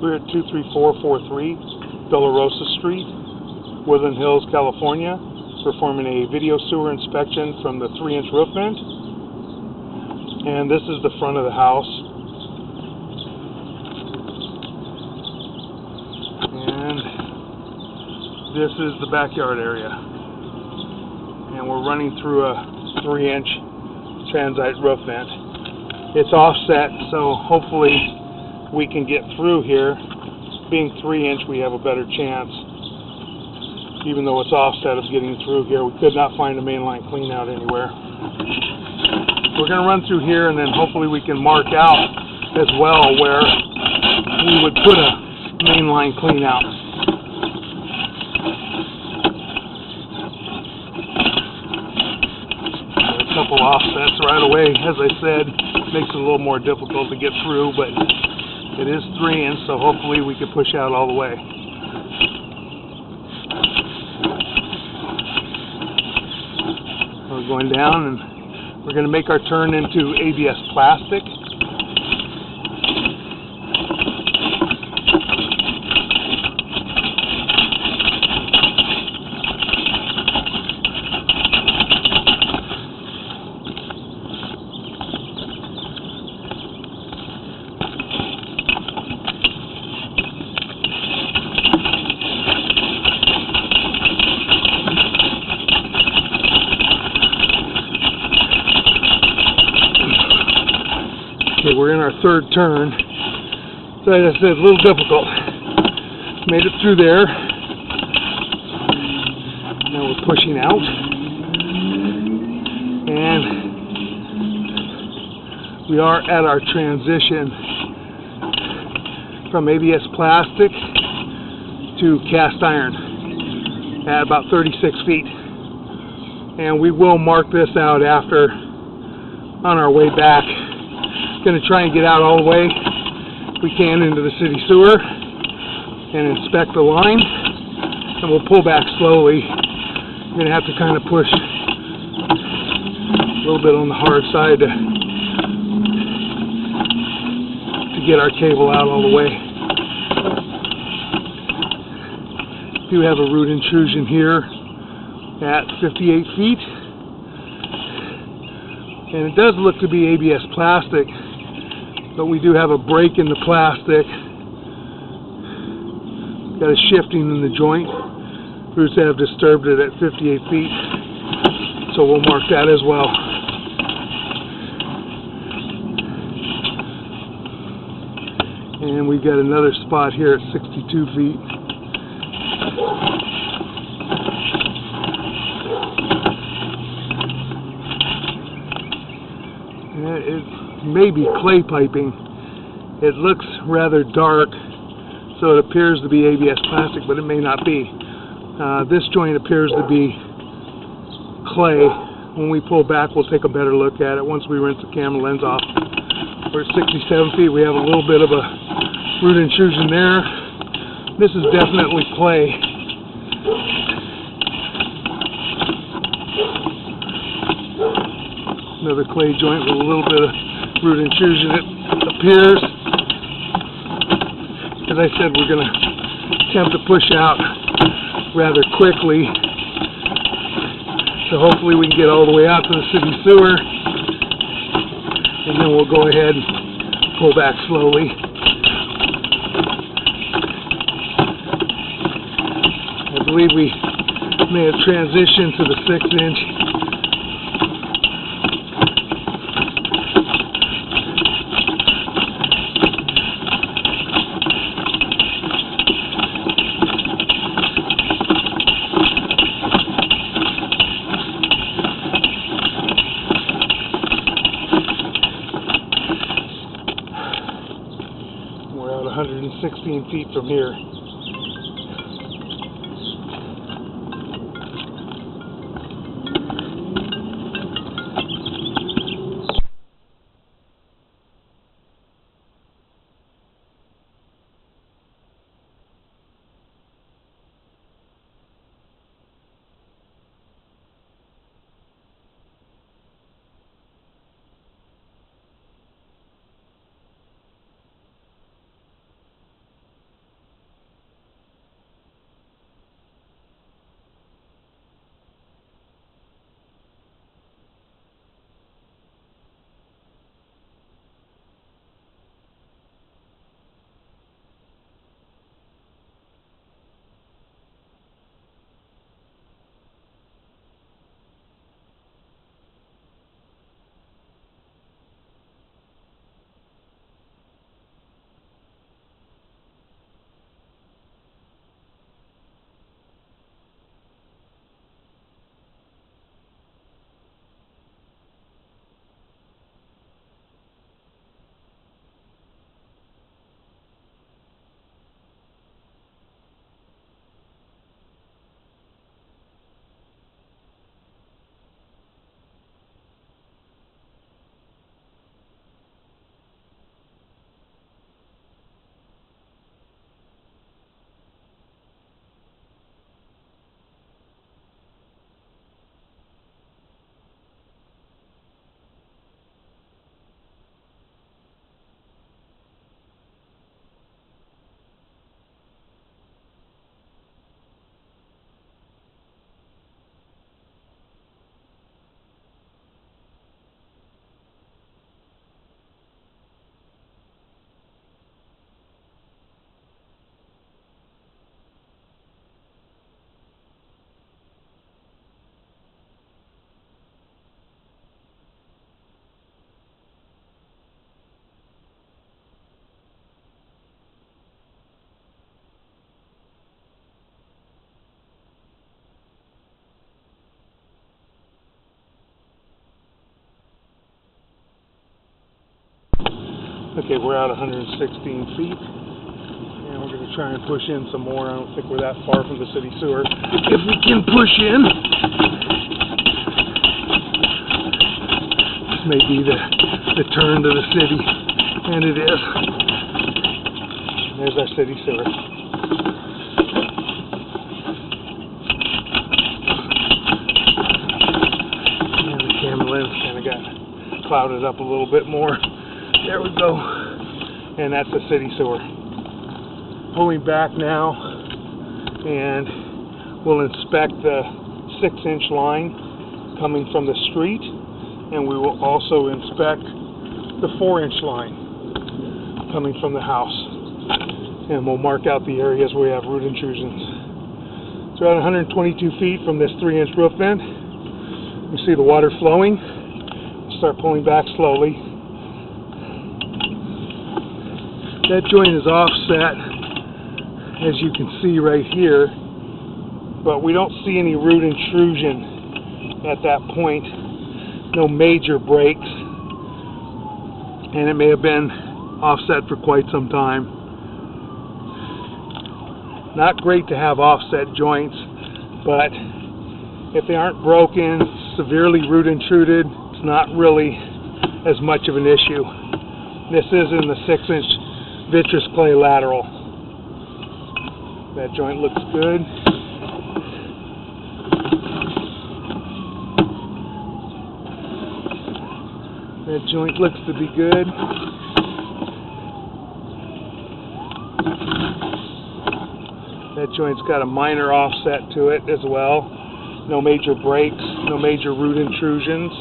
We're at 23443 Dolorosa Street, Woodland Hills, California, performing a video sewer inspection from the 3-inch roof vent. And this is the front of the house. And this is the backyard area. And we're running through a 3-inch transite roof vent. It's offset, so hopefully we can get through here. Being 3-inch, we have a better chance. Even though it's offset, of getting through here. We could not find a mainline cleanout anywhere. We're going to run through here, and then hopefully we can mark out as well where we would put a mainline cleanout. A couple offsets right away, as I said, makes it a little more difficult to get through, but it is 3-inch, so hopefully we can push out all the way. We're going down, and we're going to make our turn into ABS plastic. Okay, we're in our third turn. So as I said, a little difficult. Made it through there. Now we're pushing out. And we are at our transition from ABS plastic to cast iron at about 36 feet. And we will mark this out after on our way back. Going to try and get out all the way we can into the city sewer and inspect the line, and we'll pull back slowly. We're going to have to kind of push a little bit on the hard side to get our cable out all the way. Do have a root intrusion here at 58 feet, and it does look to be ABS plastic. But we do have a break in the plastic. Got a shifting in the joint. Roots have disturbed it at 58 feet. So we'll mark that as well. And we've got another spot here at 62 feet. It may be clay piping. It looks rather dark, so it appears to be ABS plastic, but it may not be. This joint appears to be clay. When we pull back, we'll take a better look at it once we rinse the camera lens off. We're at 67 feet. We have a little bit of a root intrusion there. This is definitely clay. Another clay joint with a little bit of root intrusion. It appears, as I said, we're going to attempt to push out rather quickly. So hopefully we can get all the way out to the city sewer, and then we'll go ahead and pull back slowly. I believe we may have transitioned to the 6-inch. We're at 116 feet from here. Okay, we're at 116 feet. And we're going to try and push in some more. I don't think we're that far from the city sewer. If we can push in, this may be the turn to the city. And it is. There's our city sewer. And the camera lens kind of got clouded up a little bit more. There we go. And that's the city sewer. Pulling back now, and we'll inspect the 6-inch line coming from the street, and we will also inspect the 4-inch line coming from the house, and we'll mark out the areas where we have root intrusions. So we're at 122 feet from this 3-inch roof vent. You see the water flowing. Start pulling back slowly. That joint is offset, as you can see right here, but we don't see any root intrusion at that point. No major breaks, and it may have been offset for quite some time. Not great to have offset joints, but if they aren't broken, severely root intruded, it's not really as much of an issue. This is in the 6-inch vitreous clay lateral. That joint looks good. That joint looks to be good. That joint's got a minor offset to it as well. No major breaks, no major root intrusions.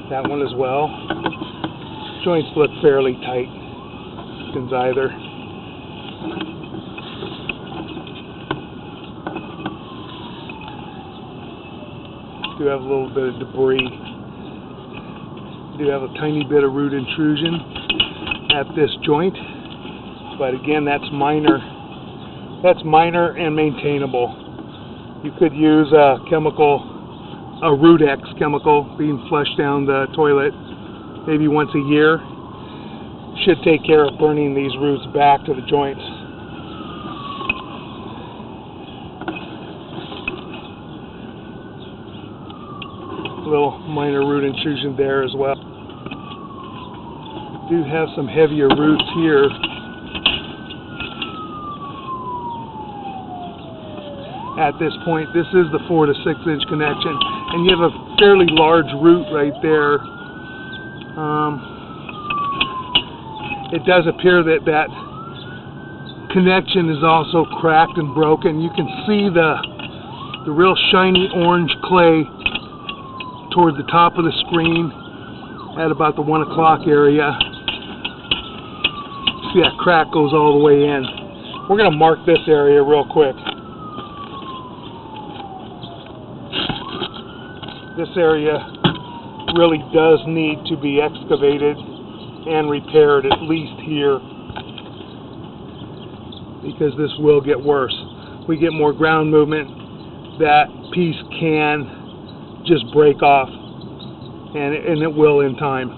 That one as well. Joints look fairly tight. Either. Do have a little bit of debris. Do have a tiny bit of root intrusion at this joint, but again, that's minor. That's minor and maintainable. You could use a chemical, a Root-X chemical being flushed down the toilet maybe once a year. Should take care of burning these roots back to the joints. A little minor root intrusion there as well. Do have some heavier roots here. At this point, this is the 4 to 6-inch connection, and you have a fairly large root right there. It does appear that that connection is also cracked and broken. You can see the real shiny orange clay toward the top of the screen at about the 1 o'clock area. See that crack goes all the way in. We're going to mark this area real quick. This area really does need to be excavated and repaired, at least here, because this will get worse. We get more ground movement, that piece can just break off, and it will in time.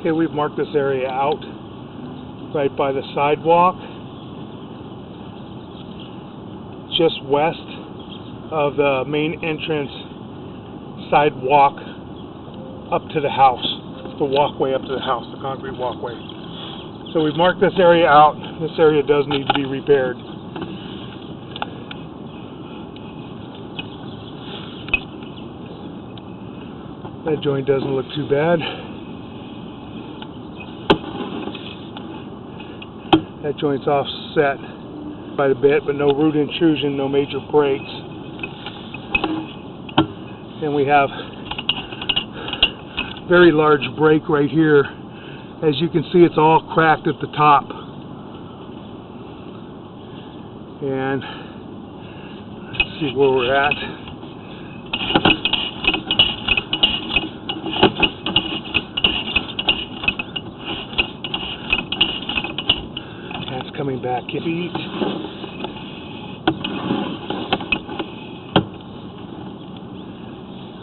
Okay, we've marked this area out right by the sidewalk, just west of the main entrance sidewalk up to the house, the walkway up to the house, the concrete walkway. So we've marked this area out. This area does need to be repaired. That joint doesn't look too bad. That joint's offset quite a bit, but no root intrusion, no major breaks. And we have a very large break right here. As you can see, it's all cracked at the top. And let's see where we're at. That's coming back in feet.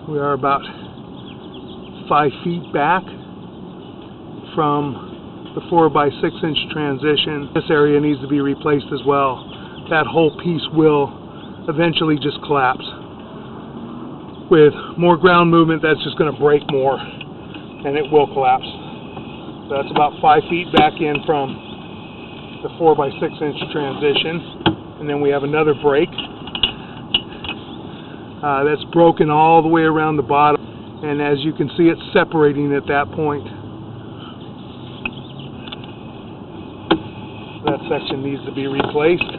We are about 5 feet back from the 4x6 inch transition. This area needs to be replaced as well. That whole piece will eventually just collapse. With more ground movement, that's just going to break more, and it will collapse. So that's about 5 feet back in from the 4x6 inch transition. And then we have another break that's broken all the way around the bottom. And as you can see, it's separating at that point. That section needs to be replaced.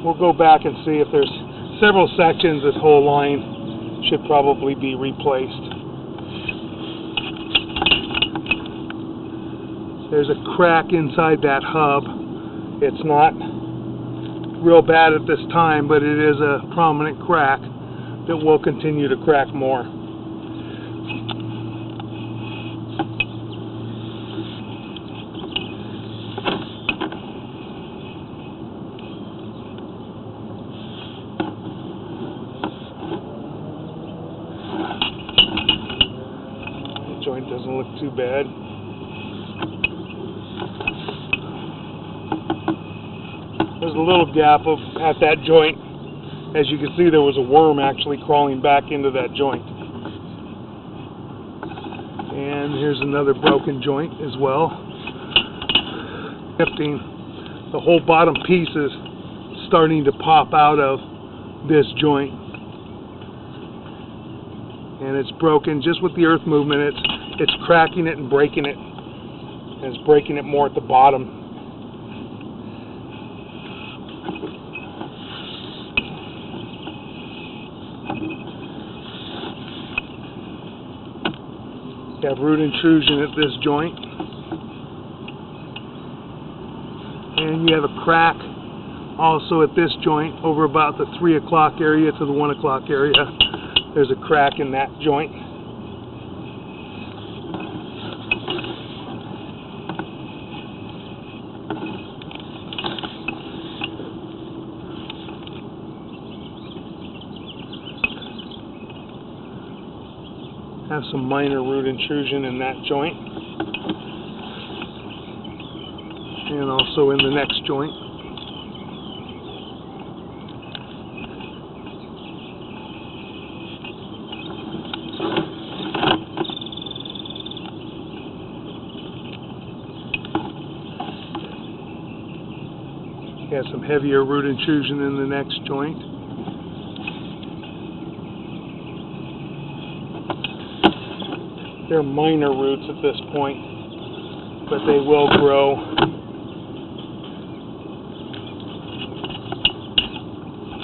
We'll go back and see if there's several sections. This whole line should probably be replaced. There's a crack inside that hub. It's not real bad at this time, but it is a prominent crack that will continue to crack more. The joint doesn't look too bad. There's a little gap at that joint. As you can see, there was a worm actually crawling back into that joint. And here's another broken joint as well. Shifting. The whole bottom piece is starting to pop out of this joint. And it's broken just with the earth movement. It's cracking it and breaking it. And it's breaking it more at the bottom. You have root intrusion at this joint, and you have a crack also at this joint over about the 3 o'clock area to the 1 o'clock area. There's a crack in that joint. Have some minor root intrusion in that joint, and also in the next joint. You have some heavier root intrusion in the next joint. They're minor roots at this point, but they will grow.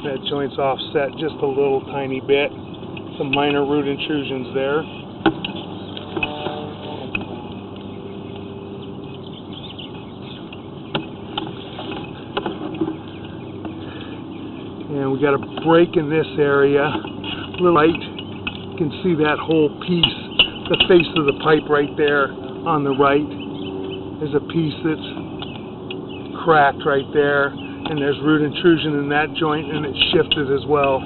That joint's offset just a little tiny bit. Some minor root intrusions there. And we got a break in this area. A little light. You can see that whole piece. The face of the pipe right there on the right. There's a piece that's cracked right there, and there's root intrusion in that joint, and it's shifted as well.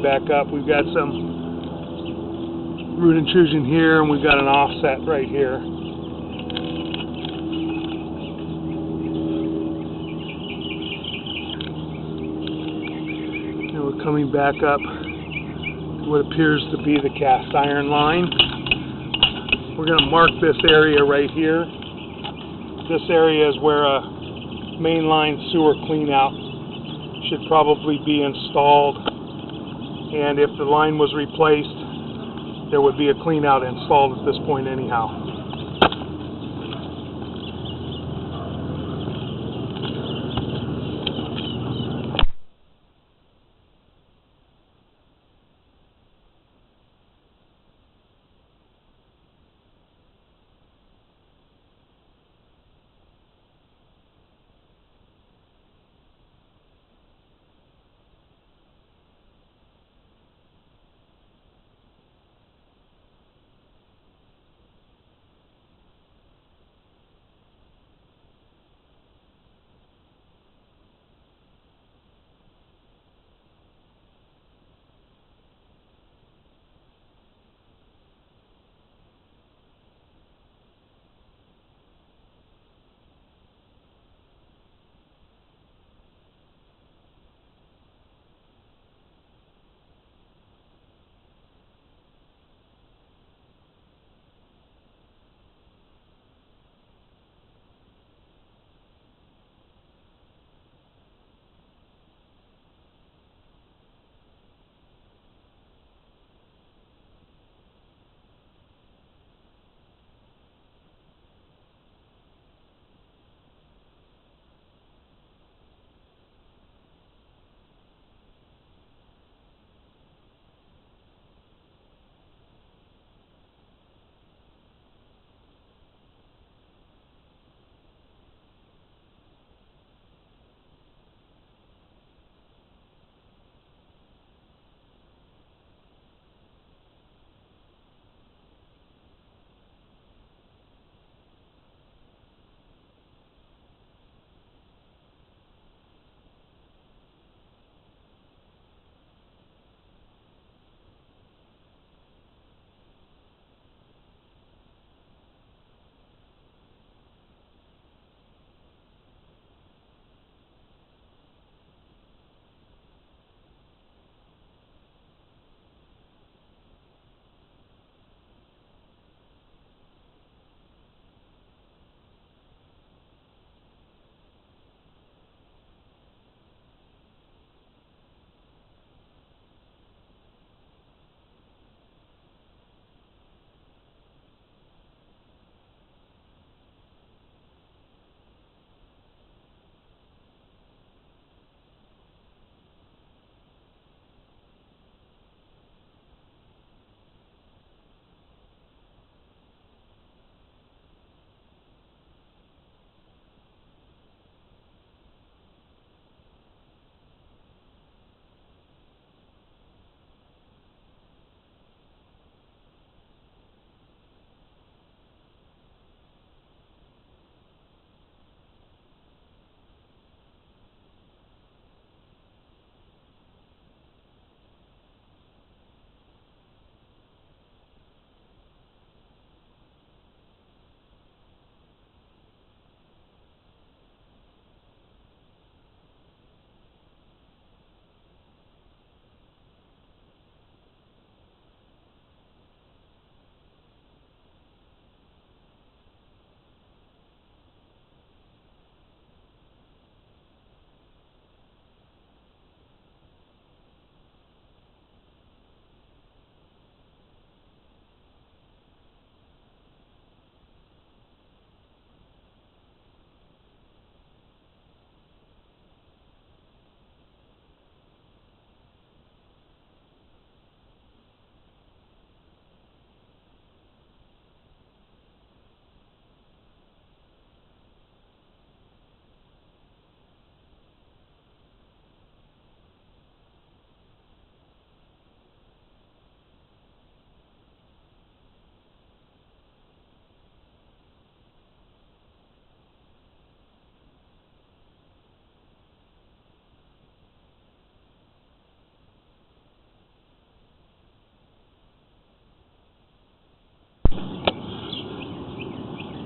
coming back up. We've got some root intrusion here, and we've got an offset right here. And we're coming back up to what appears to be the cast iron line. We're going to mark this area right here. This area is where a mainline sewer cleanout should probably be installed, and if the line was replaced, there would be a cleanout installed at this point anyhow.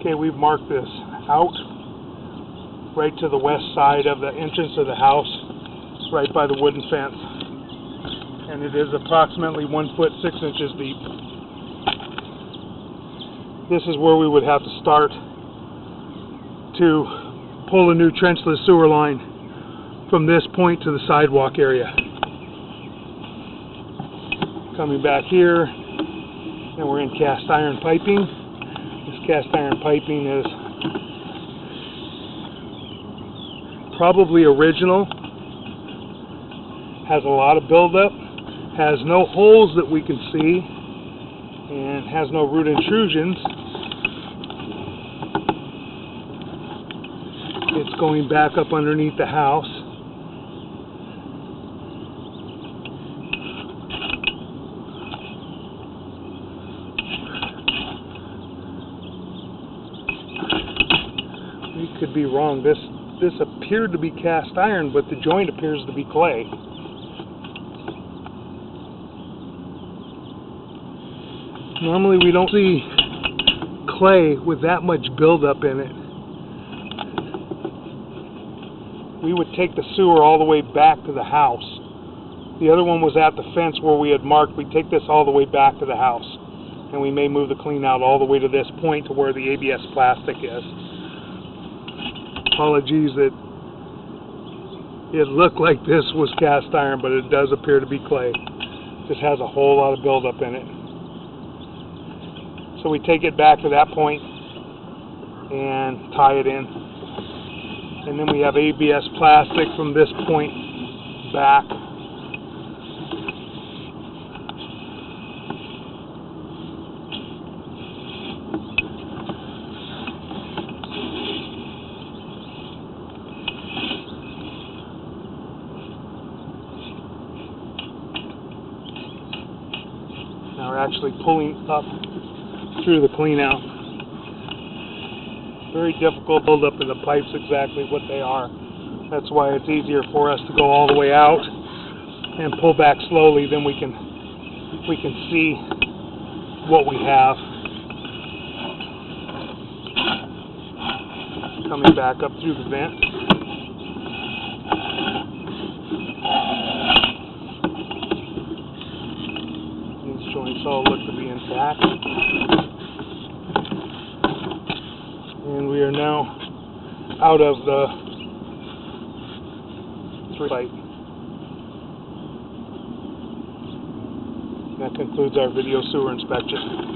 Okay, we've marked this out right to the west side of the entrance of the house, right by the wooden fence. And it is approximately 1 foot 6 inches deep. This is where we would have to start to pull a new trenchless sewer line from this point to the sidewalk area. Coming back here, and we're in cast iron piping. This cast iron piping is probably original, has a lot of buildup, has no holes that we can see, and has no root intrusions. It's going back up underneath the house. We could be wrong. This appeared to be cast iron, but the joint appears to be clay. Normally we don't see clay with that much buildup in it. We would take the sewer all the way back to the house. The other one was at the fence where we had marked. We'd take this all the way back to the house. And we may move the clean out all the way to this point to where the ABS plastic is. Apologies that it looked like this was cast iron, but it does appear to be clay. Just has a whole lot of buildup in it. So we take it back to that point and tie it in. And then we have ABS plastic from this point back. Now we're actually pulling up through the clean out. Very difficult build up in the pipes exactly what they are. That's why it's easier for us to go all the way out and pull back slowly. Then we can see what we have. Coming back up through the vent. These joints all look to be intact. And we are now out of the site. That concludes our video sewer inspection.